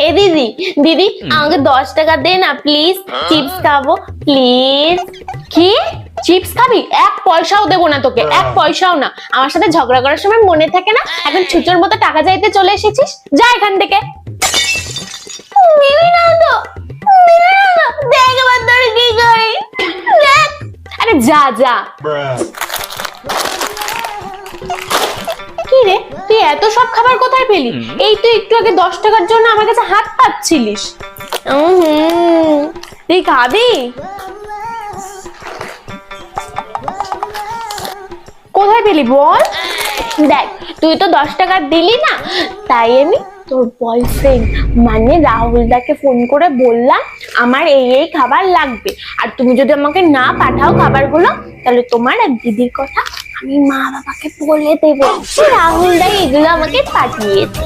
এ দিদি দিদি আমাকে 10 টাকা দে না প্লিজ, চিপস খাবো প্লিজ। কি চিপস খাবি? 1 পয়সাও দেবো না তোকে, 1 পয়সাও না। আমার সাথে ঝগড়া করার সময় মনে থাকে না, এখন ছুচোর মতো টাকা চাইতে চলে এসেছিস? যা এখান থেকে। দিবি না তো, দিবি না তো, দেখ এবার তোর কি করি, দেখ। আরে যা যা। কি রে, তুই এত সব খাবার কোথায় পেলি? এই তুই একটু আগে 10 টাকার জন্য আমার কাছে হাত পাচ্ছিলিস। তুই খাবি? কোথায় পেলি বল? দেখ তুই তো 10 টাকা দিলি না, তাই আমি তোর বয়ফ্রেন্ড মানে রাহুলদাকে ফোন করে বললাম আমার এই খাবার লাগবে, আর তুমি যদি আমাকে না পাঠাও খাবারগুলো, তাহলে তোমার আর দিদির কথা আমি মা বাবাকে বলে দেবো। রাহুলদা এগুলো আমাকে পাঠিয়েছে।